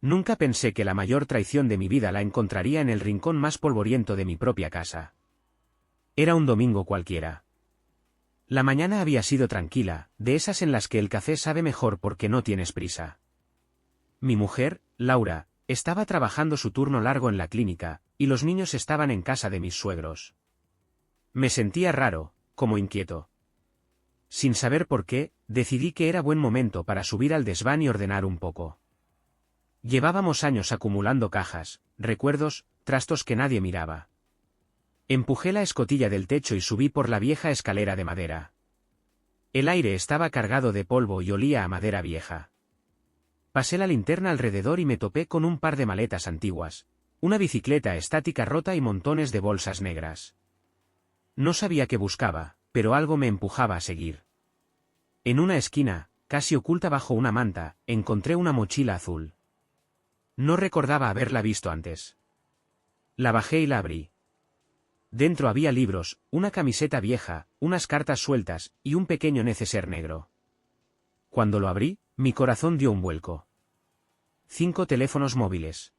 Nunca pensé que la mayor traición de mi vida la encontraría en el rincón más polvoriento de mi propia casa. Era un domingo cualquiera. La mañana había sido tranquila, de esas en las que el café sabe mejor porque no tienes prisa. Mi mujer, Laura, estaba trabajando su turno largo en la clínica, y los niños estaban en casa de mis suegros. Me sentía raro, como inquieto. Sin saber por qué, decidí que era buen momento para subir al desván y ordenar un poco. Llevábamos años acumulando cajas, recuerdos, trastos que nadie miraba. Empujé la escotilla del techo y subí por la vieja escalera de madera. El aire estaba cargado de polvo y olía a madera vieja. Pasé la linterna alrededor y me topé con un par de maletas antiguas, una bicicleta estática rota y montones de bolsas negras. No sabía qué buscaba, pero algo me empujaba a seguir. En una esquina, casi oculta bajo una manta, encontré una mochila azul. No recordaba haberla visto antes. La bajé y la abrí. Dentro había libros, una camiseta vieja, unas cartas sueltas y un pequeño neceser negro. Cuando lo abrí, mi corazón dio un vuelco. 5 teléfonos móviles.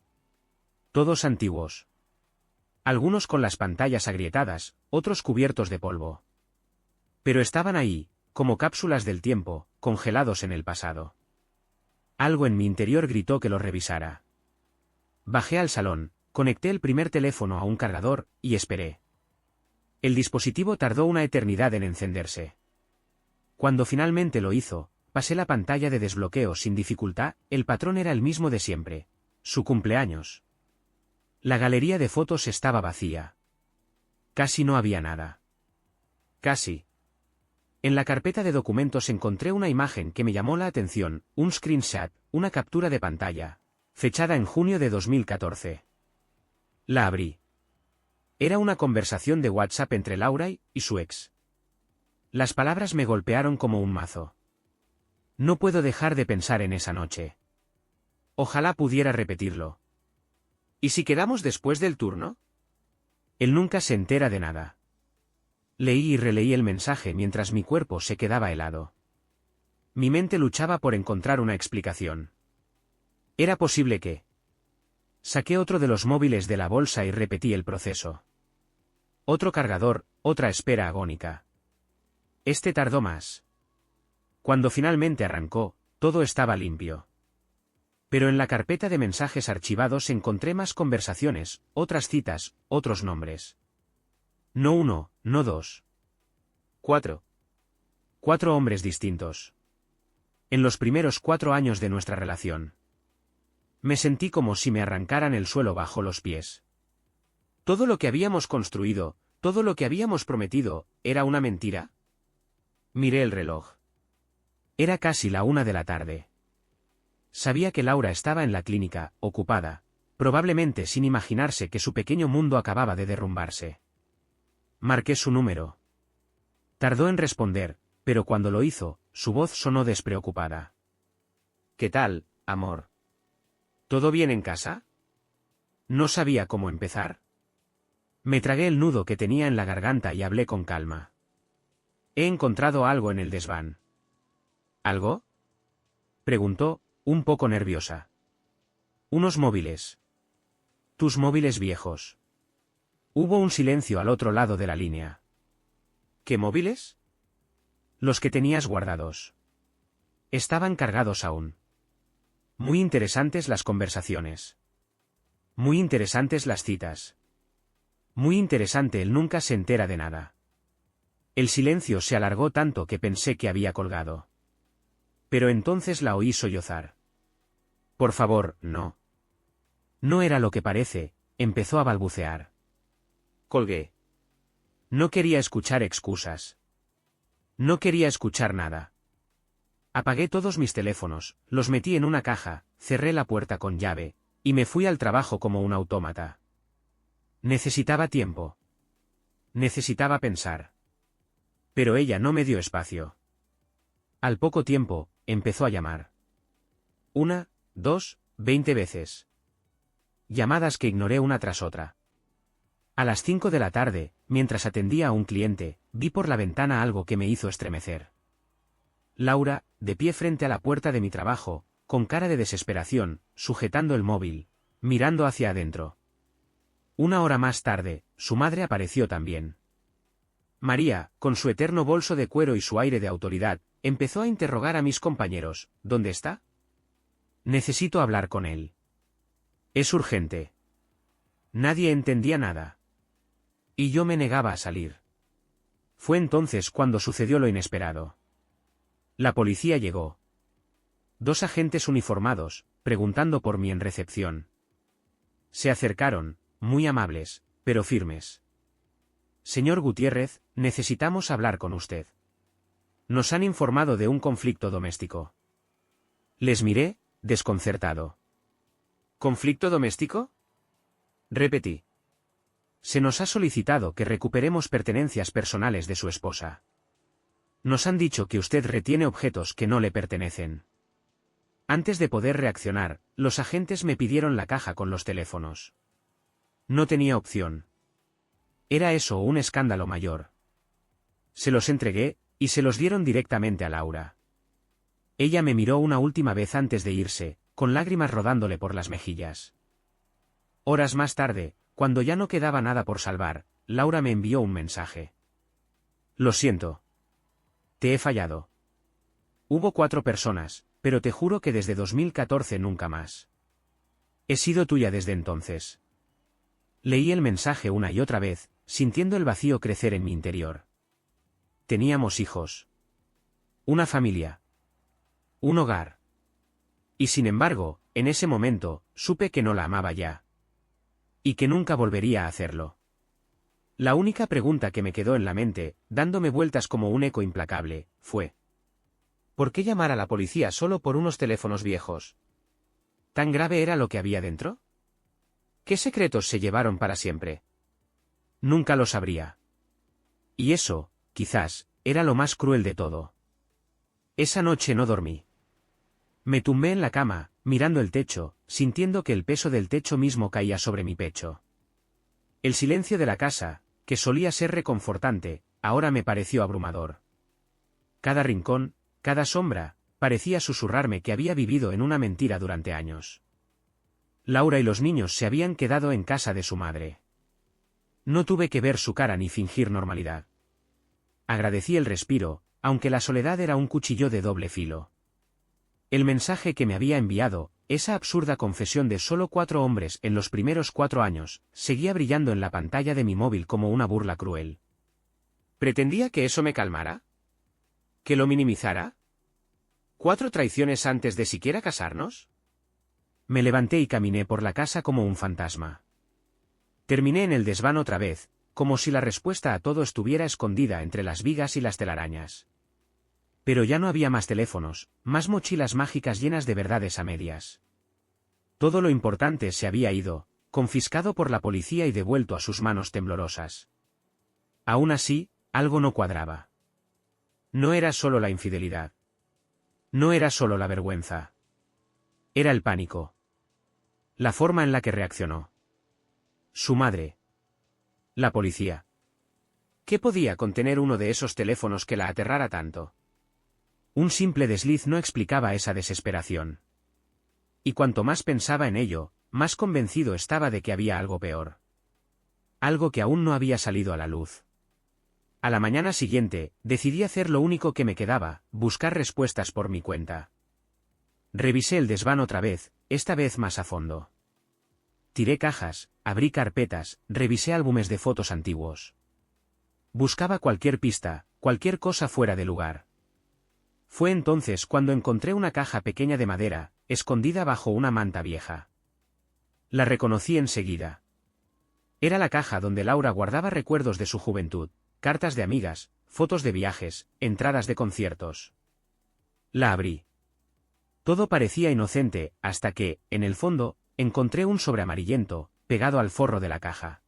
Todos antiguos. Algunos con las pantallas agrietadas, otros cubiertos de polvo. Pero estaban ahí, como cápsulas del tiempo, congelados en el pasado. Algo en mi interior gritó que los revisara. Bajé al salón, conecté el primer teléfono a un cargador, y esperé. El dispositivo tardó una eternidad en encenderse. Cuando finalmente lo hizo, pasé la pantalla de desbloqueo sin dificultad, el patrón era el mismo de siempre. Su cumpleaños. La galería de fotos estaba vacía. Casi no había nada. Casi. En la carpeta de documentos encontré una imagen que me llamó la atención, un screenshot, una captura de pantalla, fechada en junio de 2014. La abrí. Era una conversación de WhatsApp entre Laura y su ex. Las palabras me golpearon como un mazo. No puedo dejar de pensar en esa noche. Ojalá pudiera repetirlo. ¿Y si quedamos después del turno? Él nunca se entera de nada. Leí y releí el mensaje mientras mi cuerpo se quedaba helado. Mi mente luchaba por encontrar una explicación. ¿Era posible que? Saqué otro de los móviles de la bolsa y repetí el proceso. Otro cargador, otra espera agónica. Este tardó más. Cuando finalmente arrancó, todo estaba limpio. Pero en la carpeta de mensajes archivados encontré más conversaciones, otras citas, otros nombres. No uno, no dos. 4. 4 hombres distintos. En los primeros 4 años de nuestra relación. Me sentí como si me arrancaran el suelo bajo los pies. Todo lo que habíamos construido, todo lo que habíamos prometido, ¿era una mentira? Miré el reloj. Era casi la 1 de la tarde. Sabía que Laura estaba en la clínica, ocupada, probablemente sin imaginarse que su pequeño mundo acababa de derrumbarse. Marqué su número. Tardó en responder, pero cuando lo hizo, su voz sonó despreocupada. ¿Qué tal, amor? ¿Todo bien en casa? No sabía cómo empezar. Me tragué el nudo que tenía en la garganta y hablé con calma. He encontrado algo en el desván. ¿Algo? Preguntó, un poco nerviosa. Unos móviles. Tus móviles viejos. Hubo un silencio al otro lado de la línea. ¿Qué móviles? Los que tenías guardados. Estaban cargados aún. Muy interesantes las conversaciones. Muy interesantes las citas. Muy interesante el nunca se entera de nada. El silencio se alargó tanto que pensé que había colgado. Pero entonces la oí sollozar. Por favor, no. No era lo que parece, empezó a balbucear. Colgué. No quería escuchar excusas. No quería escuchar nada. Apagué todos mis teléfonos, los metí en una caja, cerré la puerta con llave, y me fui al trabajo como un autómata. Necesitaba tiempo. Necesitaba pensar. Pero ella no me dio espacio. Al poco tiempo, empezó a llamar. 1, 2, 20 veces. Llamadas que ignoré una tras otra. A las 5 de la tarde, mientras atendía a un cliente, vi por la ventana algo que me hizo estremecer. Laura, de pie frente a la puerta de mi trabajo, con cara de desesperación, sujetando el móvil, mirando hacia adentro. Una hora más tarde, su madre apareció también. María, con su eterno bolso de cuero y su aire de autoridad, empezó a interrogar a mis compañeros. ¿Dónde está? Necesito hablar con él. Es urgente. Nadie entendía nada. Y yo me negaba a salir. Fue entonces cuando sucedió lo inesperado. La policía llegó. 2 agentes uniformados, preguntando por mí en recepción. Se acercaron, muy amables, pero firmes. Señor Gutiérrez, necesitamos hablar con usted. Nos han informado de un conflicto doméstico. Les miré, desconcertado. ¿Conflicto doméstico? Repetí. Se nos ha solicitado que recuperemos pertenencias personales de su esposa. Nos han dicho que usted retiene objetos que no le pertenecen. Antes de poder reaccionar, los agentes me pidieron la caja con los teléfonos. No tenía opción. Era eso o un escándalo mayor. Se los entregué, y se los dieron directamente a Laura. Ella me miró una última vez antes de irse, con lágrimas rodándole por las mejillas. Horas más tarde, cuando ya no quedaba nada por salvar, Laura me envió un mensaje. Lo siento. Te he fallado. Hubo 4 personas, pero te juro que desde 2014 nunca más. He sido tuya desde entonces. Leí el mensaje una y otra vez, sintiendo el vacío crecer en mi interior. Teníamos hijos. Una familia. Un hogar. Y sin embargo, en ese momento, supe que no la amaba ya. Y que nunca volvería a hacerlo. La única pregunta que me quedó en la mente, dándome vueltas como un eco implacable, fue: ¿por qué llamar a la policía solo por unos teléfonos viejos? ¿Tan grave era lo que había dentro? ¿Qué secretos se llevaron para siempre? Nunca lo sabría. Y eso, quizás, era lo más cruel de todo. Esa noche no dormí. Me tumbé en la cama, mirando el techo, sintiendo que el peso del techo mismo caía sobre mi pecho. El silencio de la casa, que solía ser reconfortante, ahora me pareció abrumador. Cada rincón, cada sombra, parecía susurrarme que había vivido en una mentira durante años. Laura y los niños se habían quedado en casa de su madre. No tuve que ver su cara ni fingir normalidad. Agradecí el respiro, aunque la soledad era un cuchillo de doble filo. El mensaje que me había enviado, esa absurda confesión de solo 4 hombres en los primeros 4 años, seguía brillando en la pantalla de mi móvil como una burla cruel. ¿Pretendía que eso me calmara? ¿Que lo minimizara? ¿4 traiciones antes de siquiera casarnos? Me levanté y caminé por la casa como un fantasma. Terminé en el desván otra vez, como si la respuesta a todo estuviera escondida entre las vigas y las telarañas. Pero ya no había más teléfonos, más mochilas mágicas llenas de verdades a medias. Todo lo importante se había ido, confiscado por la policía y devuelto a sus manos temblorosas. Aún así, algo no cuadraba. No era solo la infidelidad. No era solo la vergüenza. Era el pánico. La forma en la que reaccionó. Su madre. La policía. ¿Qué podía contener uno de esos teléfonos que la aterrara tanto? Un simple desliz no explicaba esa desesperación. Y cuanto más pensaba en ello, más convencido estaba de que había algo peor. Algo que aún no había salido a la luz. A la mañana siguiente, decidí hacer lo único que me quedaba, buscar respuestas por mi cuenta. Revisé el desván otra vez, esta vez más a fondo. Tiré cajas, abrí carpetas, revisé álbumes de fotos antiguos. Buscaba cualquier pista, cualquier cosa fuera de lugar. Fue entonces cuando encontré una caja pequeña de madera, escondida bajo una manta vieja. La reconocí enseguida. Era la caja donde Laura guardaba recuerdos de su juventud, cartas de amigas, fotos de viajes, entradas de conciertos. La abrí. Todo parecía inocente, hasta que, en el fondo, encontré un sobre amarillento, pegado al forro de la caja.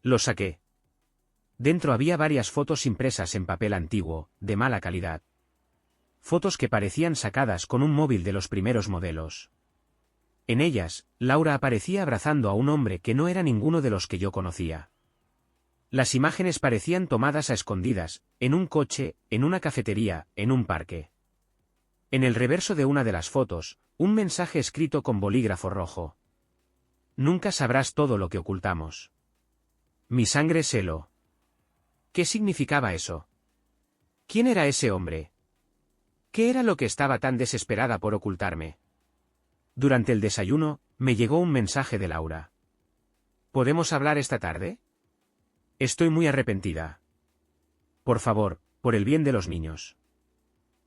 Lo saqué. Dentro había varias fotos impresas en papel antiguo, de mala calidad. Fotos que parecían sacadas con un móvil de los primeros modelos. En ellas, Laura aparecía abrazando a un hombre que no era ninguno de los que yo conocía. Las imágenes parecían tomadas a escondidas, en un coche, en una cafetería, en un parque. En el reverso de una de las fotos, un mensaje escrito con bolígrafo rojo. Nunca sabrás todo lo que ocultamos. Mi sangre se heló. ¿Qué significaba eso? ¿Quién era ese hombre? ¿Qué era lo que estaba tan desesperada por ocultarme? Durante el desayuno, me llegó un mensaje de Laura. ¿Podemos hablar esta tarde? Estoy muy arrepentida. Por favor, por el bien de los niños.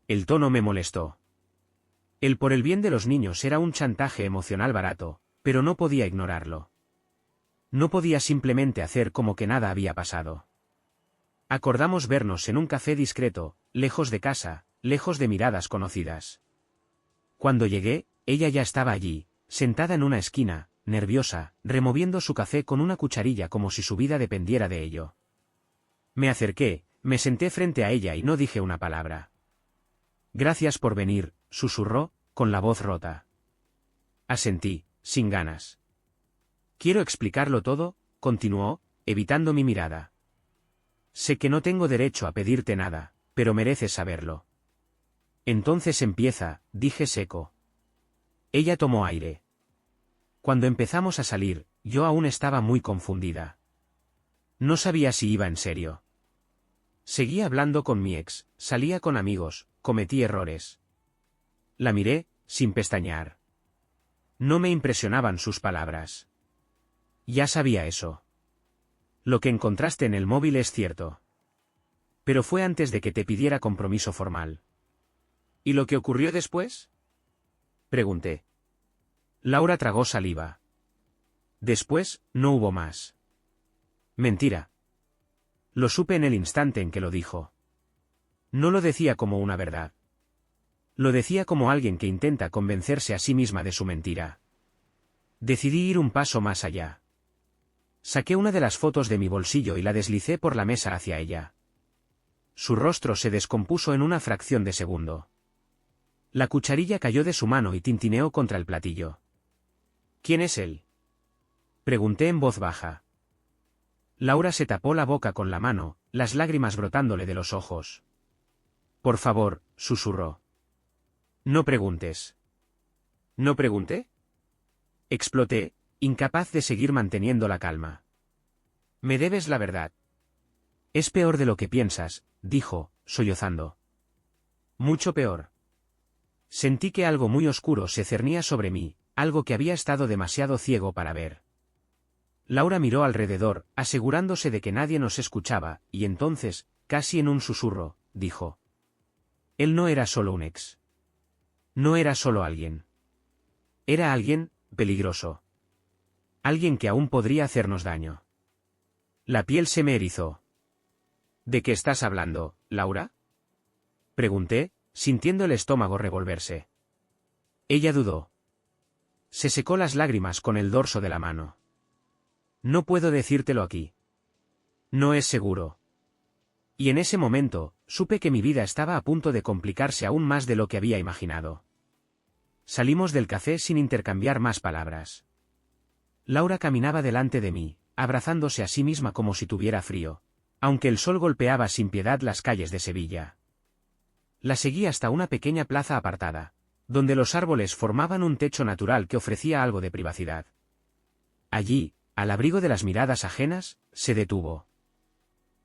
El tono me molestó. El por el bien de los niños era un chantaje emocional barato, pero no podía ignorarlo. No podía simplemente hacer como que nada había pasado. Acordamos vernos en un café discreto, lejos de casa, lejos de miradas conocidas. Cuando llegué, ella ya estaba allí, sentada en una esquina, nerviosa, removiendo su café con una cucharilla como si su vida dependiera de ello. Me acerqué, me senté frente a ella y no dije una palabra. Gracias por venir, susurró, con la voz rota. Asentí, sin ganas. Quiero explicarlo todo, continuó, evitando mi mirada. Sé que no tengo derecho a pedirte nada, pero mereces saberlo. Entonces empieza, dije seco. Ella tomó aire. Cuando empezamos a salir, yo aún estaba muy confundida. No sabía si iba en serio. Seguía hablando con mi ex, salía con amigos, cometí errores. La miré, sin pestañear. No me impresionaban sus palabras. Ya sabía eso. Lo que encontraste en el móvil es cierto. Pero fue antes de que te pidiera compromiso formal. ¿Y lo que ocurrió después? Pregunté. Laura tragó saliva. Después, no hubo más. Mentira. Lo supe en el instante en que lo dijo. No lo decía como una verdad. Lo decía como alguien que intenta convencerse a sí misma de su mentira. Decidí ir un paso más allá. Saqué una de las fotos de mi bolsillo y la deslicé por la mesa hacia ella. Su rostro se descompuso en una fracción de segundo. La cucharilla cayó de su mano y tintineó contra el platillo. ¿Quién es él? Pregunté en voz baja. Laura se tapó la boca con la mano, las lágrimas brotándole de los ojos. Por favor, susurró. No preguntes. ¿No pregunté? Exploté, incapaz de seguir manteniendo la calma. Me debes la verdad. Es peor de lo que piensas, dijo, sollozando. Mucho peor. Sentí que algo muy oscuro se cernía sobre mí, algo que había estado demasiado ciego para ver. Laura miró alrededor, asegurándose de que nadie nos escuchaba, y entonces, casi en un susurro, dijo. Él no era solo un ex. No era solo alguien. Era alguien, peligroso. Alguien que aún podría hacernos daño. La piel se me erizó. ¿De qué estás hablando, Laura? Pregunté, sintiendo el estómago revolverse. Ella dudó. Se secó las lágrimas con el dorso de la mano. No puedo decírtelo aquí. No es seguro. Y en ese momento, supe que mi vida estaba a punto de complicarse aún más de lo que había imaginado. Salimos del café sin intercambiar más palabras. Laura caminaba delante de mí, abrazándose a sí misma como si tuviera frío, aunque el sol golpeaba sin piedad las calles de Sevilla. La seguí hasta una pequeña plaza apartada, donde los árboles formaban un techo natural que ofrecía algo de privacidad. Allí, al abrigo de las miradas ajenas, se detuvo.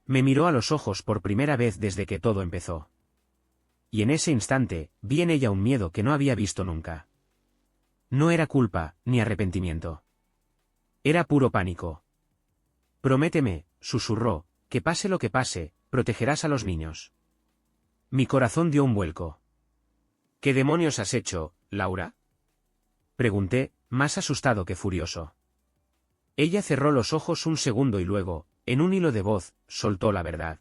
Me miró a los ojos por primera vez desde que todo empezó. Y en ese instante, vi en ella un miedo que no había visto nunca. No era culpa, ni arrepentimiento. Era puro pánico. Prométeme, susurró, que pase lo que pase, protegerás a los niños. Mi corazón dio un vuelco. ¿Qué demonios has hecho, Laura? Pregunté, más asustado que furioso. Ella cerró los ojos un segundo y luego, en un hilo de voz, soltó la verdad.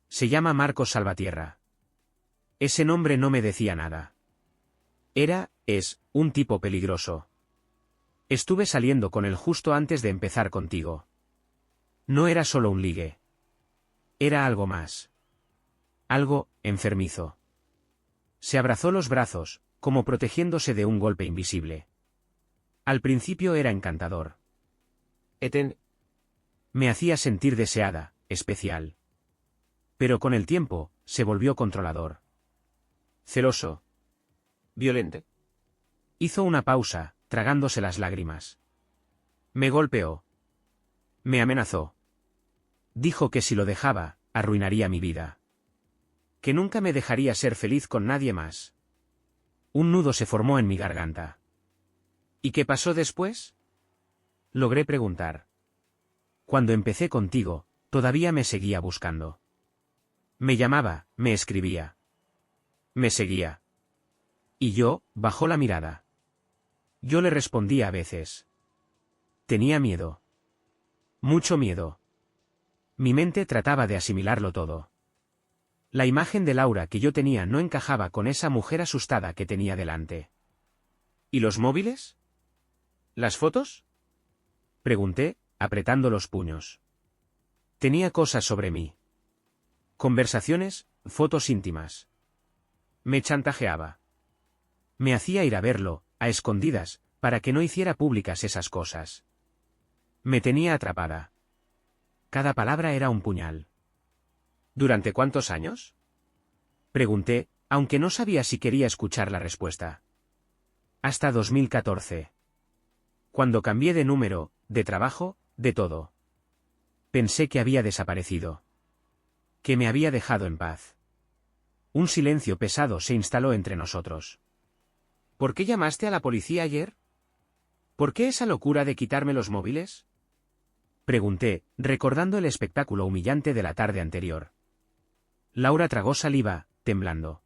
Se llama Marcos Salvatierra. Ese nombre no me decía nada. Es, un tipo peligroso. Estuve saliendo con él justo antes de empezar contigo. No era solo un ligue. Era algo más. Algo, enfermizo. Se abrazó los brazos, como protegiéndose de un golpe invisible. Al principio era encantador. Me hacía sentir deseada, especial. Pero con el tiempo, se volvió controlador. Celoso. violento. Hizo una pausa, tragándose las lágrimas. Me golpeó. Me amenazó. Dijo que si lo dejaba, arruinaría mi vida. Que nunca me dejaría ser feliz con nadie más. Un nudo se formó en mi garganta. ¿Y qué pasó después? Logré preguntar. Cuando empecé contigo, todavía me seguía buscando. Me llamaba, me escribía. Me seguía. Y yo, bajó la mirada. Yo le respondía a veces. Tenía miedo. Mucho miedo. Mi mente trataba de asimilarlo todo. La imagen de Laura que yo tenía no encajaba con esa mujer asustada que tenía delante. ¿Y los móviles? ¿Las fotos? Pregunté, apretando los puños. Tenía cosas sobre mí. Conversaciones, fotos íntimas. Me chantajeaba. Me hacía ir a verlo, a escondidas, para que no hiciera públicas esas cosas. Me tenía atrapada. Cada palabra era un puñal. ¿Durante cuántos años? Pregunté, aunque no sabía si quería escuchar la respuesta. Hasta 2014. Cuando cambié de número, de trabajo, de todo. Pensé que había desaparecido. Que me había dejado en paz. Un silencio pesado se instaló entre nosotros. ¿Por qué llamaste a la policía ayer? ¿Por qué esa locura de quitarme los móviles? Pregunté, recordando el espectáculo humillante de la tarde anterior. Laura tragó saliva, temblando.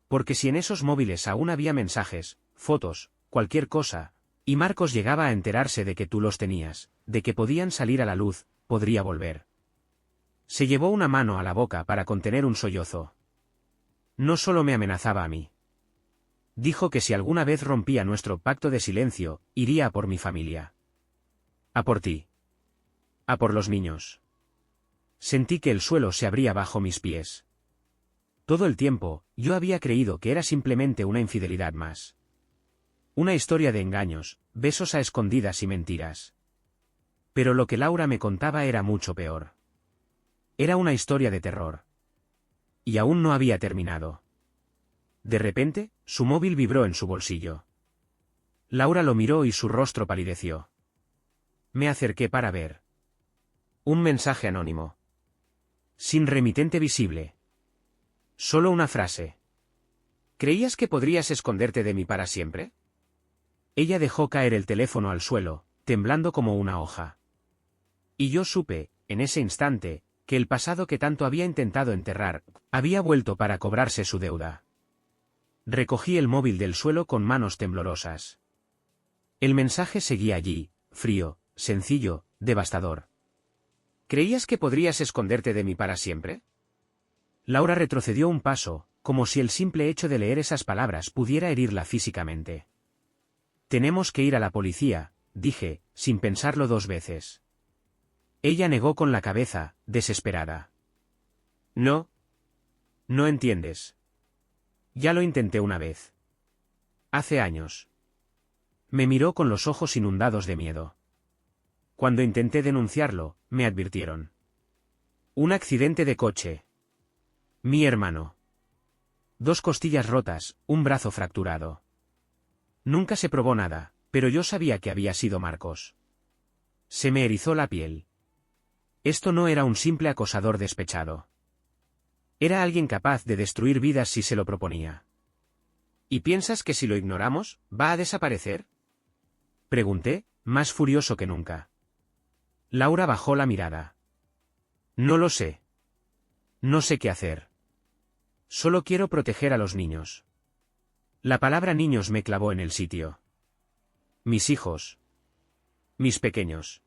Porque si en esos móviles aún había mensajes, fotos, cualquier cosa, y Marcos llegaba a enterarse de que tú los tenías, de que podían salir a la luz, podría volver. Se llevó una mano a la boca para contener un sollozo. No solo me amenazaba a mí. Dijo que si alguna vez rompía nuestro pacto de silencio, iría a por mi familia. A por ti. A por los niños. Sentí que el suelo se abría bajo mis pies. Todo el tiempo, yo había creído que era simplemente una infidelidad más. Una historia de engaños, besos a escondidas y mentiras. Pero lo que Laura me contaba era mucho peor. Era una historia de terror. Y aún no había terminado. De repente, su móvil vibró en su bolsillo. Laura lo miró y su rostro palideció. Me acerqué para ver. Un mensaje anónimo. Sin remitente visible. Solo una frase. ¿Creías que podrías esconderte de mí para siempre? Ella dejó caer el teléfono al suelo, temblando como una hoja. Y yo supe, en ese instante, que el pasado que tanto había intentado enterrar, había vuelto para cobrarse su deuda. Recogí el móvil del suelo con manos temblorosas. El mensaje seguía allí, frío, sencillo, devastador. ¿Creías que podrías esconderte de mí para siempre? Laura retrocedió un paso, como si el simple hecho de leer esas palabras pudiera herirla físicamente. Tenemos que ir a la policía, dije, sin pensarlo dos veces. Ella negó con la cabeza, desesperada. No. No entiendes. Ya lo intenté una vez. Hace años. Me miró con los ojos inundados de miedo. Cuando intenté denunciarlo, me advirtieron. Un accidente de coche. Mi hermano. 2 costillas rotas, un brazo fracturado. Nunca se probó nada, pero yo sabía que había sido Marcos. Se me erizó la piel. Esto no era un simple acosador despechado. Era alguien capaz de destruir vidas si se lo proponía. ¿Y piensas que si lo ignoramos, va a desaparecer? Pregunté, más furioso que nunca. Laura bajó la mirada. No lo sé. No sé qué hacer. Solo quiero proteger a los niños. La palabra niños me clavó en el sitio. Mis hijos. Mis pequeños.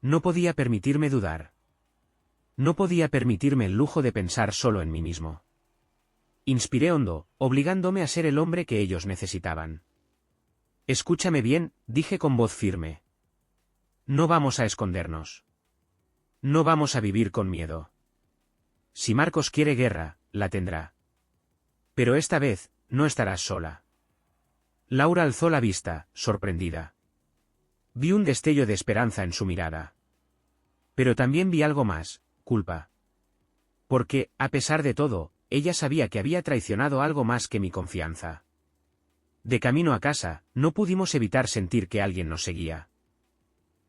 No podía permitirme dudar. No podía permitirme el lujo de pensar solo en mí mismo. Inspiré hondo, obligándome a ser el hombre que ellos necesitaban. Escúchame bien, dije con voz firme. No vamos a escondernos. No vamos a vivir con miedo. Si Marcos quiere guerra, la tendrá. Pero esta vez, no estarás sola. Laura alzó la vista, sorprendida. Vi un destello de esperanza en su mirada. Pero también vi algo más, culpa. Porque, a pesar de todo, ella sabía que había traicionado algo más que mi confianza. De camino a casa, no pudimos evitar sentir que alguien nos seguía.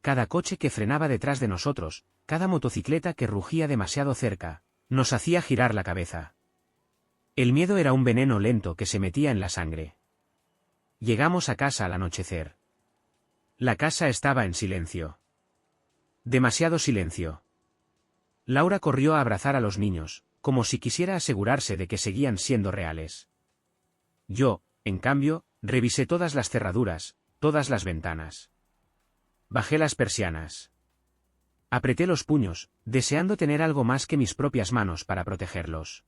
Cada coche que frenaba detrás de nosotros, cada motocicleta que rugía demasiado cerca, nos hacía girar la cabeza. El miedo era un veneno lento que se metía en la sangre. Llegamos a casa al anochecer. La casa estaba en silencio. Demasiado silencio. Laura corrió a abrazar a los niños, como si quisiera asegurarse de que seguían siendo reales. Yo, en cambio, revisé todas las cerraduras, todas las ventanas. Bajé las persianas. Apreté los puños, deseando tener algo más que mis propias manos para protegerlos.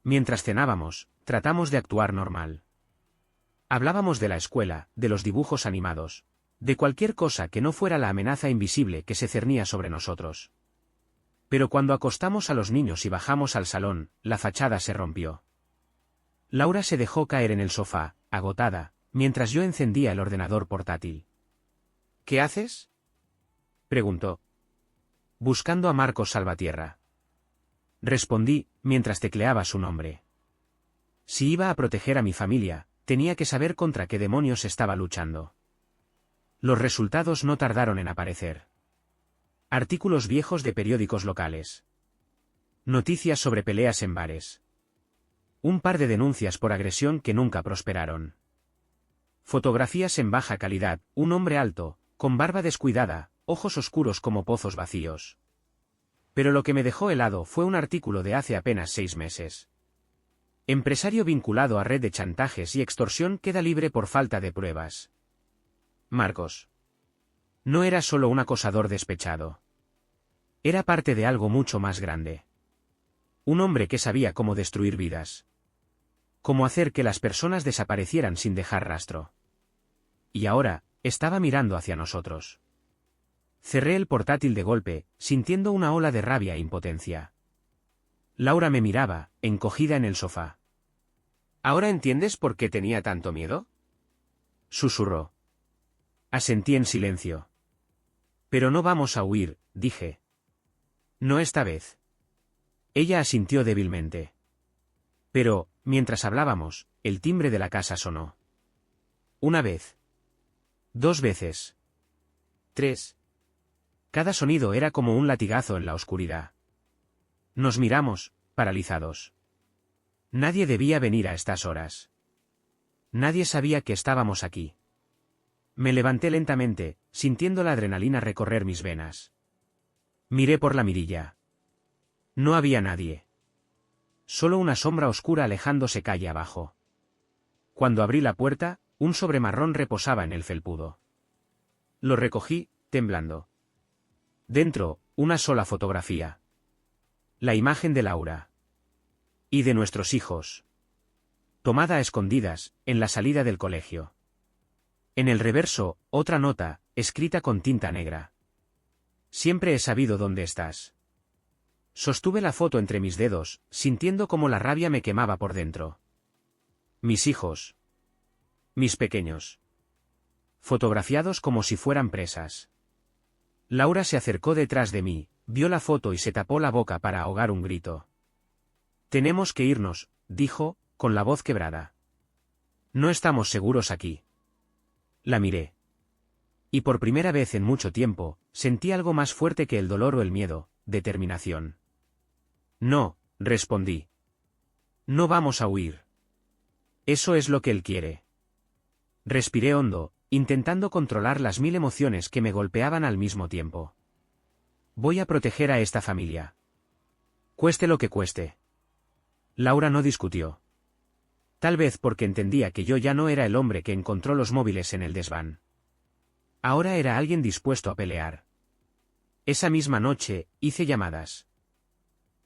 Mientras cenábamos, tratamos de actuar normal. Hablábamos de la escuela, de los dibujos animados, de cualquier cosa que no fuera la amenaza invisible que se cernía sobre nosotros. Pero cuando acostamos a los niños y bajamos al salón, la fachada se rompió. Laura se dejó caer en el sofá, agotada, mientras yo encendía el ordenador portátil. ¿Qué haces?, preguntó. Buscando a Marcos Salvatierra. Respondí, mientras tecleaba su nombre. Si iba a proteger a mi familia, tenía que saber contra qué demonios estaba luchando. Los resultados no tardaron en aparecer. Artículos viejos de periódicos locales. Noticias sobre peleas en bares. Un par de denuncias por agresión que nunca prosperaron. Fotografías en baja calidad, un hombre alto, con barba descuidada, ojos oscuros como pozos vacíos. Pero lo que me dejó helado fue un artículo de hace apenas 6 meses. Empresario vinculado a red de chantajes y extorsión queda libre por falta de pruebas. Marcos. No era solo un acosador despechado. Era parte de algo mucho más grande. Un hombre que sabía cómo destruir vidas. Cómo hacer que las personas desaparecieran sin dejar rastro. Y ahora, estaba mirando hacia nosotros. Cerré el portátil de golpe, sintiendo una ola de rabia e impotencia. Laura me miraba, encogida en el sofá. ¿Ahora entiendes por qué tenía tanto miedo?, susurró. Asentí en silencio. Pero no vamos a huir, dije. No esta vez. Ella asintió débilmente. Pero, mientras hablábamos, el timbre de la casa sonó. 1 vez. 2 veces. 3. Cada sonido era como un latigazo en la oscuridad. Nos miramos, paralizados. Nadie debía venir a estas horas. Nadie sabía que estábamos aquí. Me levanté lentamente, sintiendo la adrenalina recorrer mis venas. Miré por la mirilla. No había nadie. Solo una sombra oscura alejándose calle abajo. Cuando abrí la puerta, un sobre marrón reposaba en el felpudo. Lo recogí, temblando. Dentro, una sola fotografía. La imagen de Laura. Y de nuestros hijos. Tomada a escondidas, en la salida del colegio. En el reverso, otra nota, escrita con tinta negra. Siempre he sabido dónde estás. Sostuve la foto entre mis dedos, sintiendo cómo la rabia me quemaba por dentro. Mis hijos. Mis pequeños. Fotografiados como si fueran presas. Laura se acercó detrás de mí, vio la foto y se tapó la boca para ahogar un grito. Tenemos que irnos, dijo, con la voz quebrada. No estamos seguros aquí. La miré. Y por primera vez en mucho tiempo, sentí algo más fuerte que el dolor o el miedo, determinación. No, respondí. No vamos a huir. Eso es lo que él quiere. Respiré hondo, intentando controlar las 1000 emociones que me golpeaban al mismo tiempo. Voy a proteger a esta familia. Cueste lo que cueste. Laura no discutió. Tal vez porque entendía que yo ya no era el hombre que encontró los móviles en el desván. Ahora era alguien dispuesto a pelear. Esa misma noche, hice llamadas.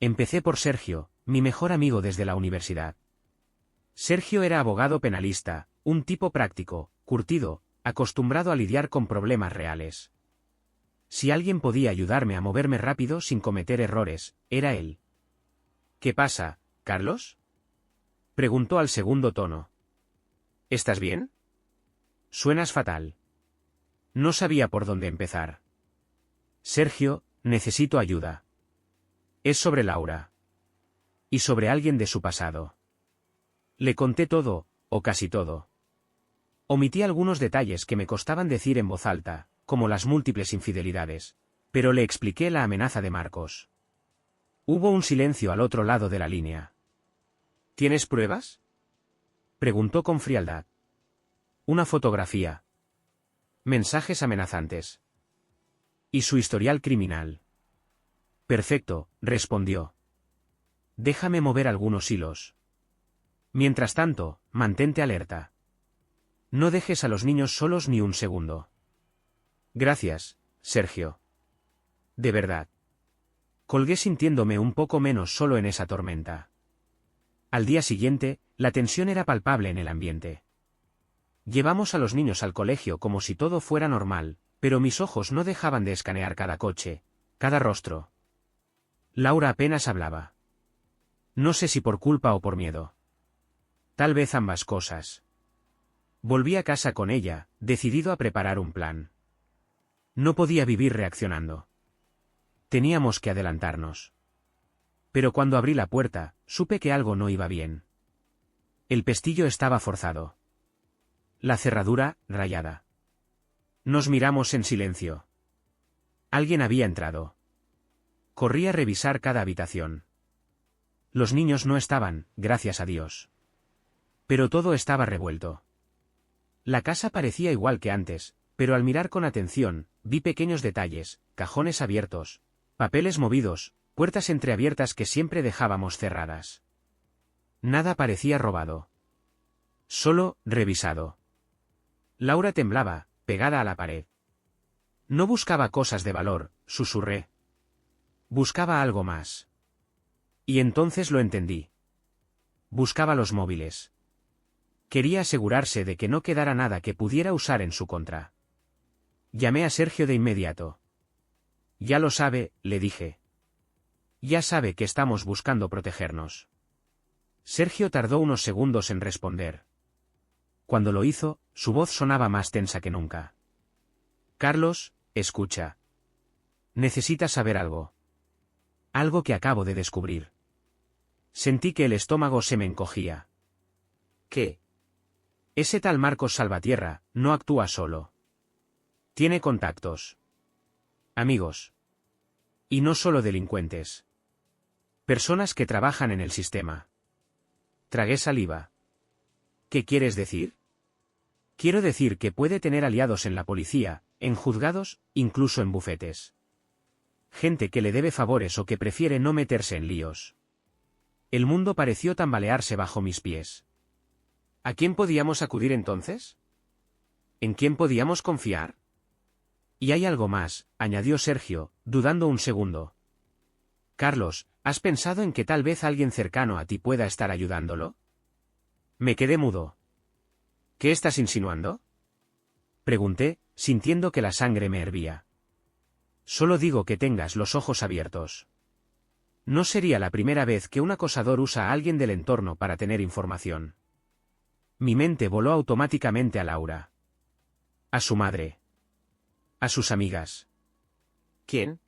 Empecé por Sergio, mi mejor amigo desde la universidad. Sergio era abogado penalista, un tipo práctico, curtido, acostumbrado a lidiar con problemas reales. Si alguien podía ayudarme a moverme rápido sin cometer errores, era él. ¿Qué pasa, Carlos?, preguntó al segundo tono. ¿Estás bien? Suenas fatal. No sabía por dónde empezar. Sergio, necesito ayuda. Es sobre Laura. Y sobre alguien de su pasado. Le conté todo, o casi todo. Omití algunos detalles que me costaban decir en voz alta, como las múltiples infidelidades, pero le expliqué la amenaza de Marcos. Hubo un silencio al otro lado de la línea. ¿Tienes pruebas?, preguntó con frialdad. Una fotografía. Mensajes amenazantes. ¿Y su historial criminal? Perfecto, respondió. Déjame mover algunos hilos. Mientras tanto, mantente alerta. No dejes a los niños solos ni un segundo. Gracias, Sergio. De verdad. Colgué sintiéndome un poco menos solo en esa tormenta. Al día siguiente, la tensión era palpable en el ambiente. Llevamos a los niños al colegio como si todo fuera normal, pero mis ojos no dejaban de escanear cada coche, cada rostro. Laura apenas hablaba. No sé si por culpa o por miedo. Tal vez ambas cosas. Volví a casa con ella, decidido a preparar un plan. No podía vivir reaccionando. Teníamos que adelantarnos. Pero cuando abrí la puerta, supe que algo no iba bien. El pestillo estaba forzado. La cerradura, rayada. Nos miramos en silencio. Alguien había entrado. Corrí a revisar cada habitación. Los niños no estaban, gracias a Dios. Pero todo estaba revuelto. La casa parecía igual que antes, pero al mirar con atención, vi pequeños detalles, cajones abiertos, papeles movidos, puertas entreabiertas que siempre dejábamos cerradas. Nada parecía robado. Solo, revisado. Laura temblaba, pegada a la pared. No buscaba cosas de valor, susurré. Buscaba algo más. Y entonces lo entendí. Buscaba los móviles. Quería asegurarse de que no quedara nada que pudiera usar en su contra. Llamé a Sergio de inmediato. Ya lo sabe, le dije. Ya sabe que estamos buscando protegernos. Sergio tardó unos segundos en responder. Cuando lo hizo, su voz sonaba más tensa que nunca. Carlos, escucha. Necesitas saber algo. Algo que acabo de descubrir. Sentí que el estómago se me encogía. ¿Qué? Ese tal Marcos Salvatierra no actúa solo. Tiene contactos. Amigos. Y no solo delincuentes. Personas que trabajan en el sistema. Tragué saliva. ¿Qué quieres decir? Quiero decir que puede tener aliados en la policía, en juzgados, incluso en bufetes. Gente que le debe favores o que prefiere no meterse en líos. El mundo pareció tambalearse bajo mis pies. ¿A quién podíamos acudir entonces? ¿En quién podíamos confiar? Y hay algo más, añadió Sergio, dudando un segundo. Carlos, ¿has pensado en que tal vez alguien cercano a ti pueda estar ayudándolo? Me quedé mudo. ¿Qué estás insinuando?, pregunté, sintiendo que la sangre me hervía. Solo digo que tengas los ojos abiertos. No sería la primera vez que un acosador usa a alguien del entorno para tener información. Mi mente voló automáticamente a Laura. A su madre. A sus amigas. ¿Quién?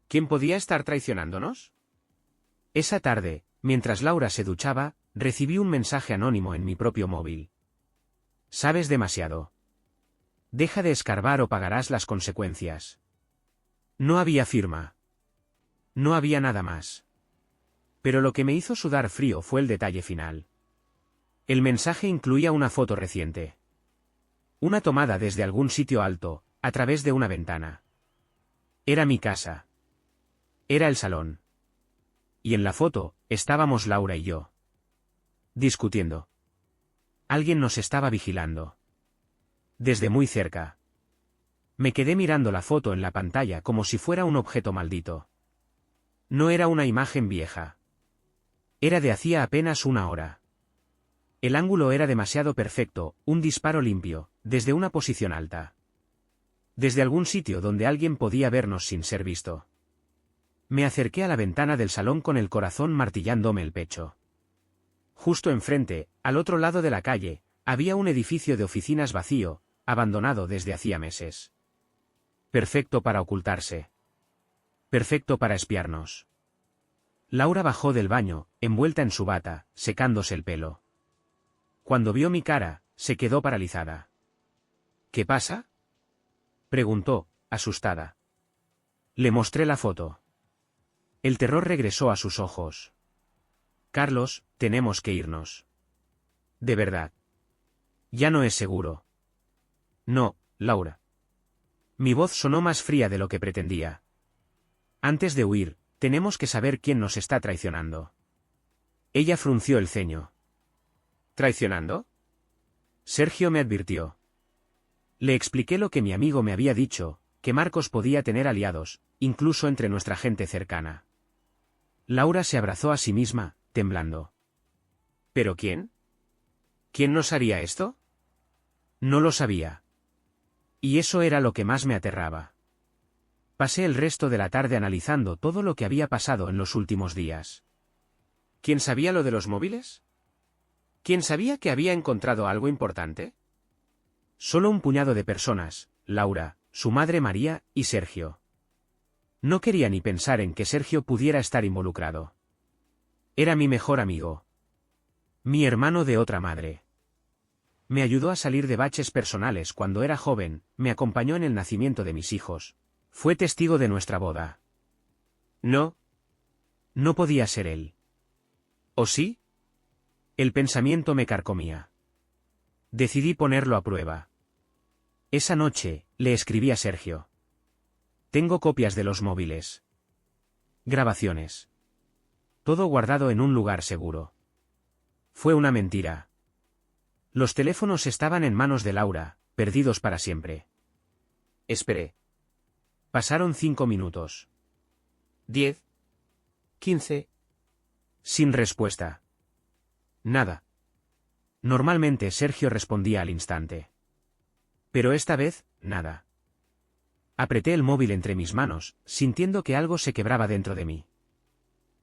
¿Quién podía estar traicionándonos? Esa tarde, mientras Laura se duchaba, recibí un mensaje anónimo en mi propio móvil. Sabes demasiado. Deja de escarbar o pagarás las consecuencias. No había firma. No había nada más. Pero lo que me hizo sudar frío fue el detalle final. El mensaje incluía una foto reciente. Una tomada desde algún sitio alto, a través de una ventana. Era mi casa. Era el salón. Y en la foto, estábamos Laura y yo. Discutiendo. Alguien nos estaba vigilando. Desde muy cerca. Me quedé mirando la foto en la pantalla como si fuera un objeto maldito. No era una imagen vieja. Era de hacía apenas una hora. El ángulo era demasiado perfecto, un disparo limpio, desde una posición alta. Desde algún sitio donde alguien podía vernos sin ser visto. Me acerqué a la ventana del salón con el corazón martillándome el pecho. Justo enfrente, al otro lado de la calle, había un edificio de oficinas vacío, abandonado desde hacía meses. Perfecto para ocultarse. Perfecto para espiarnos. Laura bajó del baño, envuelta en su bata, secándose el pelo. Cuando vio mi cara, Se quedó paralizada. ¿Qué pasa?, preguntó, asustada. Le mostré la foto. El terror regresó a sus ojos. Carlos, tenemos que irnos. ¿De verdad? Ya no es seguro. No, Laura. Mi voz sonó más fría de lo que pretendía. Antes de huir, tenemos que saber quién nos está traicionando. Ella frunció el ceño. ¿Traicionando? Sergio me advirtió. Le expliqué lo que mi amigo me había dicho, que Marcos podía tener aliados, incluso entre nuestra gente cercana. Laura se abrazó a sí misma, temblando. ¿Pero quién? ¿Quién nos haría esto? No lo sabía. Y eso era lo que más me aterraba. Pasé el resto de la tarde analizando todo lo que había pasado en los últimos días. ¿Quién sabía lo de los móviles? ¿Quién sabía que había encontrado algo importante? Solo un puñado de personas, Laura, su madre María y Sergio. No quería ni pensar en que Sergio pudiera estar involucrado. Era mi mejor amigo. Mi hermano de otra madre. Me ayudó a salir de baches personales cuando era joven, me acompañó en el nacimiento de mis hijos. Fue testigo de nuestra boda. No. No podía ser él. ¿O sí? El pensamiento me carcomía. Decidí ponerlo a prueba. Esa noche, le escribí a Sergio. Tengo copias de los móviles. Grabaciones. Todo guardado en un lugar seguro. Fue una mentira. Los teléfonos estaban en manos de Laura, perdidos para siempre. Esperé. Pasaron 5 minutos. 10. 15. Sin respuesta. Nada. Normalmente Sergio respondía al instante. Pero esta vez, nada. Apreté el móvil entre mis manos, sintiendo que algo se quebraba dentro de mí.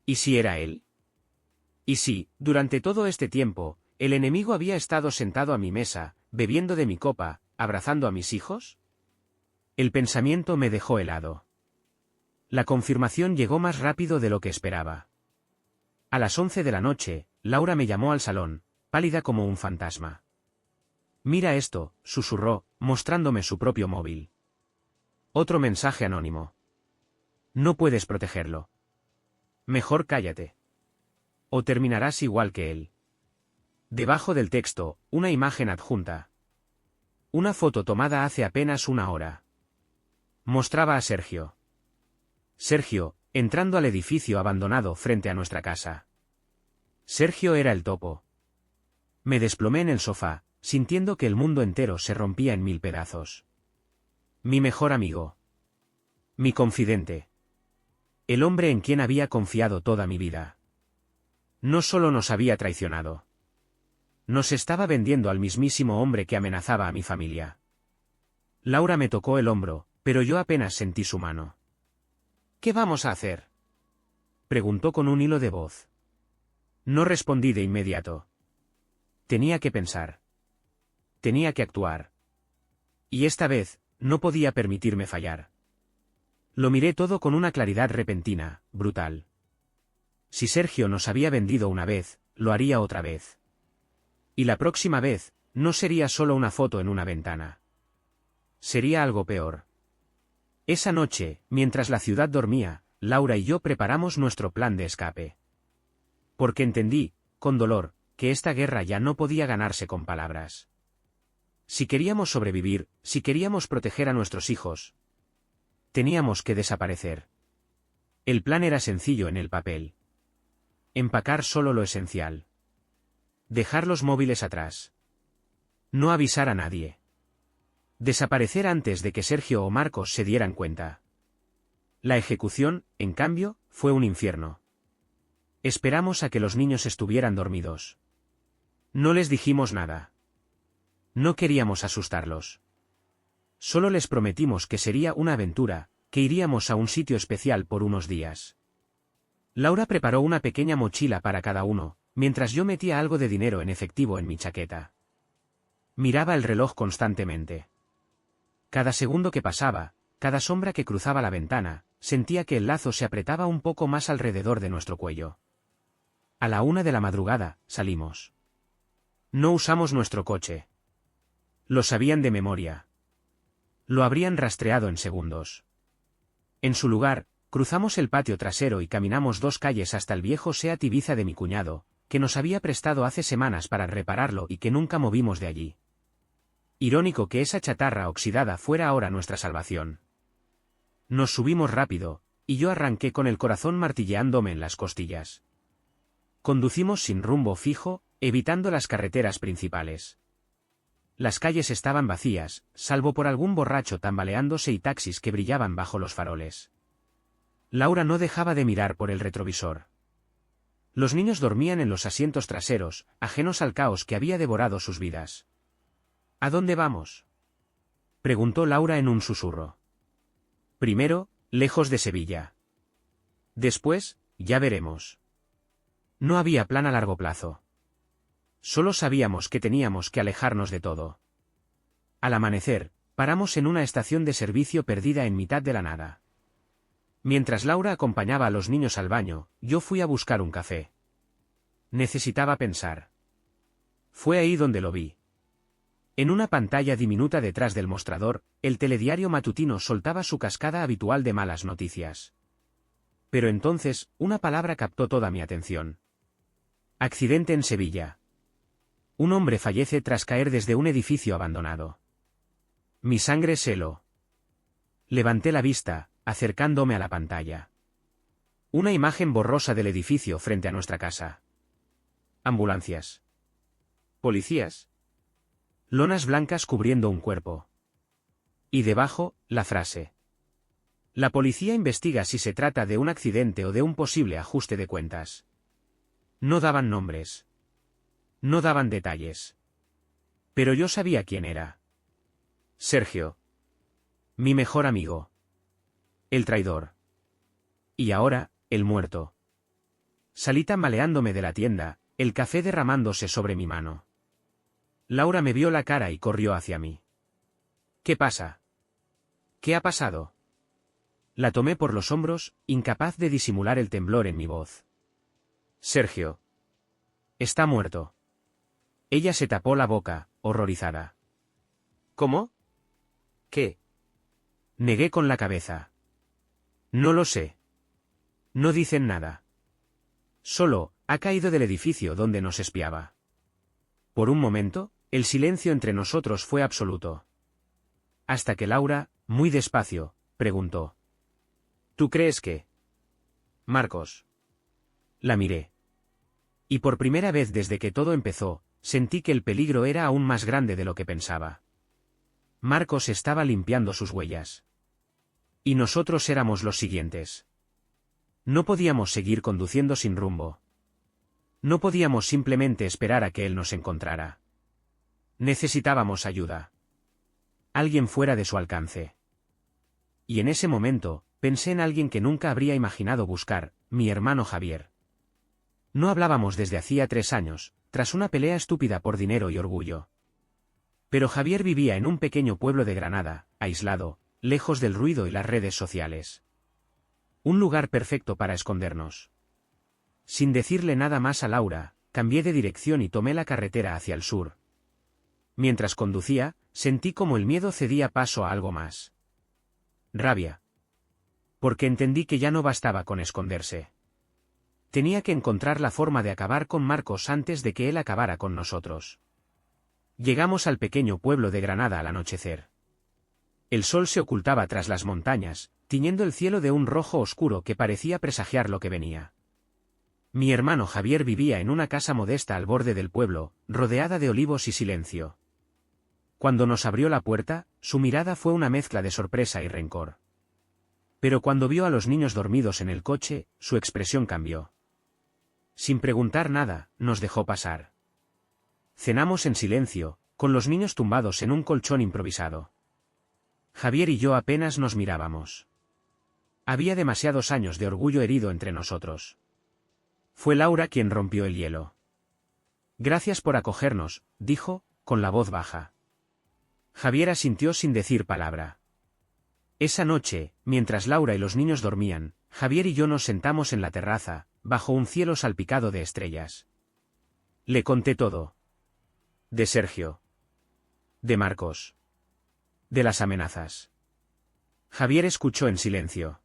¿Y si era él? ¿Y si, durante todo este tiempo, el enemigo había estado sentado a mi mesa, bebiendo de mi copa, abrazando a mis hijos? El pensamiento me dejó helado. La confirmación llegó más rápido de lo que esperaba. A las 11 de la noche, Laura me llamó al salón, pálida como un fantasma. Mira esto, susurró, mostrándome su propio móvil. Otro mensaje anónimo. No puedes protegerlo. Mejor cállate. O terminarás igual que él. Debajo del texto, una imagen adjunta. Una foto tomada hace apenas una hora. Mostraba a Sergio. Sergio, entrando al edificio abandonado frente a nuestra casa. Sergio era el topo. Me desplomé en el sofá, sintiendo que el mundo entero se rompía en 1000 pedazos. Mi mejor amigo. Mi confidente. El hombre en quien había confiado toda mi vida. No solo nos había traicionado. Nos estaba vendiendo al mismísimo hombre que amenazaba a mi familia. Laura me tocó el hombro, pero yo apenas sentí su mano. ¿Qué vamos a hacer?, preguntó con un hilo de voz. No respondí de inmediato. Tenía que pensar. Tenía que actuar. Y esta vez, no podía permitirme fallar. Lo miré todo con una claridad repentina, brutal. Si Sergio nos había vendido una vez, lo haría otra vez. Y la próxima vez, no sería solo una foto en una ventana. Sería algo peor. Esa noche, mientras la ciudad dormía, Laura y yo preparamos nuestro plan de escape. Porque entendí, con dolor, que esta guerra ya no podía ganarse con palabras. Si queríamos sobrevivir, si queríamos proteger a nuestros hijos, teníamos que desaparecer. El plan era sencillo en el papel. Empacar solo lo esencial. Dejar los móviles atrás. No avisar a nadie. Desaparecer antes de que Sergio o Marcos se dieran cuenta. La ejecución, en cambio, fue un infierno. Esperamos a que los niños estuvieran dormidos. No les dijimos nada. No queríamos asustarlos. Solo les prometimos que sería una aventura, que iríamos a un sitio especial por unos días. Laura preparó una pequeña mochila para cada uno, mientras yo metía algo de dinero en efectivo en mi chaqueta. Miraba el reloj constantemente. Cada segundo que pasaba, cada sombra que cruzaba la ventana, sentía que el lazo se apretaba un poco más alrededor de nuestro cuello. A la 1 de la madrugada, salimos. No usamos nuestro coche. Lo sabían de memoria. Lo habrían rastreado en segundos. En su lugar, cruzamos el patio trasero y caminamos 2 calles hasta el viejo Seat Ibiza de mi cuñado, que nos había prestado hace semanas para repararlo y que nunca movimos de allí. Irónico que esa chatarra oxidada fuera ahora nuestra salvación. Nos subimos rápido, y yo arranqué con el corazón martilleándome en las costillas. Conducimos sin rumbo fijo, evitando las carreteras principales. Las calles estaban vacías, salvo por algún borracho tambaleándose y taxis que brillaban bajo los faroles. Laura no dejaba de mirar por el retrovisor. Los niños dormían en los asientos traseros, ajenos al caos que había devorado sus vidas. ¿A dónde vamos?, preguntó Laura en un susurro. Primero, lejos de Sevilla. Después, ya veremos. No había plan a largo plazo. Solo sabíamos que teníamos que alejarnos de todo. Al amanecer, paramos en una estación de servicio perdida en mitad de la nada. Mientras Laura acompañaba a los niños al baño, yo fui a buscar un café. Necesitaba pensar. Fue ahí donde lo vi. En una pantalla diminuta detrás del mostrador, el telediario matutino soltaba su cascada habitual de malas noticias. Pero entonces, una palabra captó toda mi atención. Accidente en Sevilla. Un hombre fallece tras caer desde un edificio abandonado. Mi sangre se heló. Levanté la vista, acercándome a la pantalla. Una imagen borrosa del edificio frente a nuestra casa. Ambulancias. Policías. Lonas blancas cubriendo un cuerpo. Y debajo, la frase. La policía investiga si se trata de un accidente o de un posible ajuste de cuentas. No daban nombres. No daban detalles. Pero yo sabía quién era. Sergio. Mi mejor amigo. El traidor. Y ahora, el muerto. Salí tambaleándome de la tienda, el café derramándose sobre mi mano. Laura me vio la cara y corrió hacia mí. ¿Qué pasa? ¿Qué ha pasado? La tomé por los hombros, incapaz de disimular el temblor en mi voz. Sergio. Está muerto. Ella se tapó la boca, horrorizada. ¿Cómo? ¿Qué? Negué con la cabeza. No lo sé. No dicen nada. Solo, ha caído del edificio donde nos espiaba. Por un momento, el silencio entre nosotros fue absoluto. Hasta que Laura, muy despacio, preguntó. ¿Tú crees que? Marcos. La miré. Y por primera vez desde que todo empezó, sentí que el peligro era aún más grande de lo que pensaba. Marcos estaba limpiando sus huellas. Y nosotros éramos los siguientes. No podíamos seguir conduciendo sin rumbo. No podíamos simplemente esperar a que él nos encontrara. Necesitábamos ayuda. Alguien fuera de su alcance. Y en ese momento, pensé en alguien que nunca habría imaginado buscar, mi hermano Javier. No hablábamos desde hacía 3 años, tras una pelea estúpida por dinero y orgullo. Pero Javier vivía en un pequeño pueblo de Granada, aislado, lejos del ruido y las redes sociales. Un lugar perfecto para escondernos. Sin decirle nada más a Laura, cambié de dirección y tomé la carretera hacia el sur. Mientras conducía, sentí como el miedo cedía paso a algo más. Rabia. Porque entendí que ya no bastaba con esconderse. Tenía que encontrar la forma de acabar con Marcos antes de que él acabara con nosotros. Llegamos al pequeño pueblo de Granada al anochecer. El sol se ocultaba tras las montañas, tiñendo el cielo de un rojo oscuro que parecía presagiar lo que venía. Mi hermano Javier vivía en una casa modesta al borde del pueblo, rodeada de olivos y silencio. Cuando nos abrió la puerta, su mirada fue una mezcla de sorpresa y rencor. Pero cuando vio a los niños dormidos en el coche, su expresión cambió. Sin preguntar nada, nos dejó pasar. Cenamos en silencio, con los niños tumbados en un colchón improvisado. Javier y yo apenas nos mirábamos. Había demasiados años de orgullo herido entre nosotros. Fue Laura quien rompió el hielo. Gracias por acogernos, dijo, con la voz baja. Javier asintió sin decir palabra. Esa noche, mientras Laura y los niños dormían, Javier y yo nos sentamos en la terraza, bajo un cielo salpicado de estrellas. Le conté todo. De Sergio. De Marcos. De las amenazas. Javier escuchó en silencio.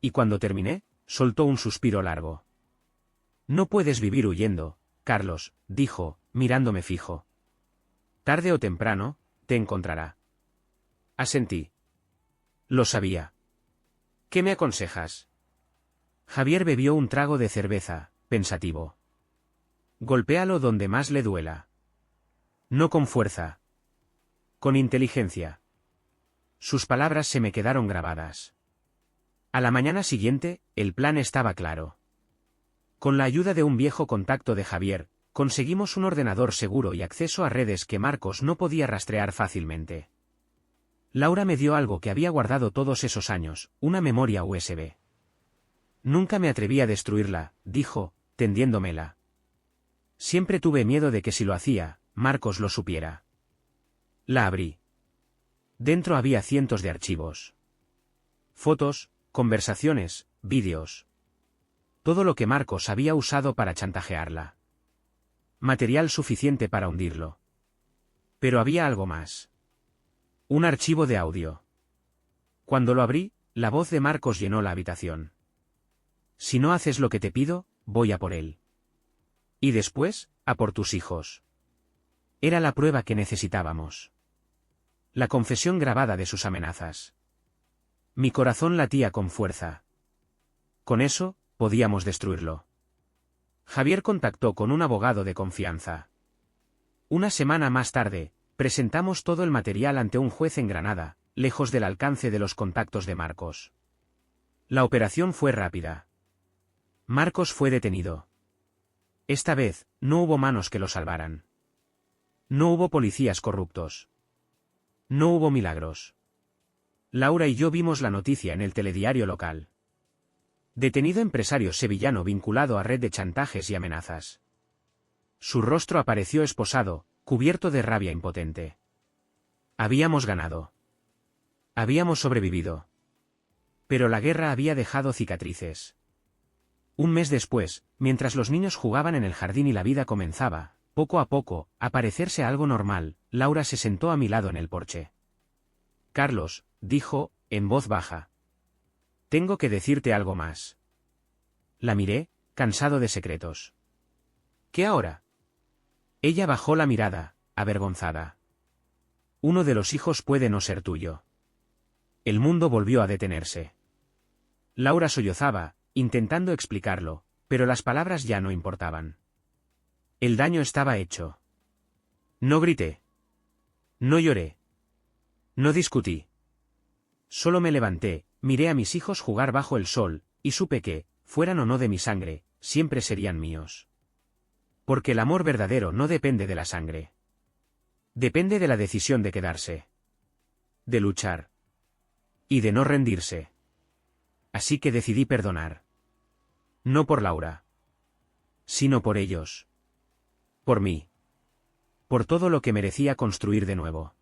Y cuando terminé, soltó un suspiro largo. No puedes vivir huyendo, Carlos, dijo, mirándome fijo. Tarde o temprano, te encontrará. Asentí. Lo sabía. ¿Qué me aconsejas? Javier bebió un trago de cerveza, pensativo. Golpéalo donde más le duela. No con fuerza. Con inteligencia. Sus palabras se me quedaron grabadas. A la mañana siguiente, el plan estaba claro. Con la ayuda de un viejo contacto de Javier, conseguimos un ordenador seguro y acceso a redes que Marcos no podía rastrear fácilmente. Laura me dio algo que había guardado todos esos años, una memoria USB. Nunca me atreví a destruirla, dijo, tendiéndomela. Siempre tuve miedo de que si lo hacía, Marcos lo supiera. La abrí. Dentro había cientos de archivos. Fotos, conversaciones, vídeos. Todo lo que Marcos había usado para chantajearla. Material suficiente para hundirlo. Pero había algo más. Un archivo de audio. Cuando lo abrí, la voz de Marcos llenó la habitación. Si no haces lo que te pido, voy a por él. Y después, a por tus hijos. Era la prueba que necesitábamos. La confesión grabada de sus amenazas. Mi corazón latía con fuerza. Con eso, podíamos destruirlo. Javier contactó con un abogado de confianza. Una semana más tarde, presentamos todo el material ante un juez en Granada, lejos del alcance de los contactos de Marcos. La operación fue rápida. Marcos fue detenido. Esta vez, no hubo manos que lo salvaran. No hubo policías corruptos. No hubo milagros. Laura y yo vimos la noticia en el telediario local. Detenido empresario sevillano vinculado a red de chantajes y amenazas. Su rostro apareció esposado, cubierto de rabia impotente. Habíamos ganado. Habíamos sobrevivido. Pero la guerra había dejado cicatrices. Un mes después, mientras los niños jugaban en el jardín y la vida comenzaba, poco a poco, a parecerse algo normal, Laura se sentó a mi lado en el porche. Carlos, dijo, en voz baja. Tengo que decirte algo más. La miré, cansado de secretos. ¿Qué ahora? Ella bajó la mirada, avergonzada. Uno de los hijos puede no ser tuyo. El mundo volvió a detenerse. Laura sollozaba, intentando explicarlo, pero las palabras ya no importaban. El daño estaba hecho. No grité. No lloré. No discutí. Solo me levanté, miré a mis hijos jugar bajo el sol, y supe que, fueran o no de mi sangre, siempre serían míos. Porque el amor verdadero no depende de la sangre. Depende de la decisión de quedarse. De luchar. Y de no rendirse. Así que decidí perdonar. No por Laura. Sino por ellos. Por mí. Por todo lo que merecía construir de nuevo.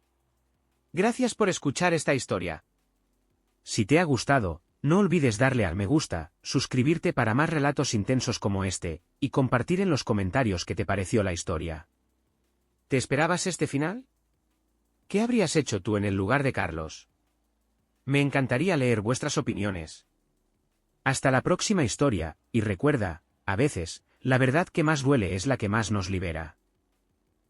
Gracias por escuchar esta historia. Si te ha gustado, no olvides darle al me gusta, suscribirte para más relatos intensos como este, y compartir en los comentarios qué te pareció la historia. ¿Te esperabas este final? ¿Qué habrías hecho tú en el lugar de Carlos? Me encantaría leer vuestras opiniones. Hasta la próxima historia, y recuerda, a veces, la verdad que más duele es la que más nos libera.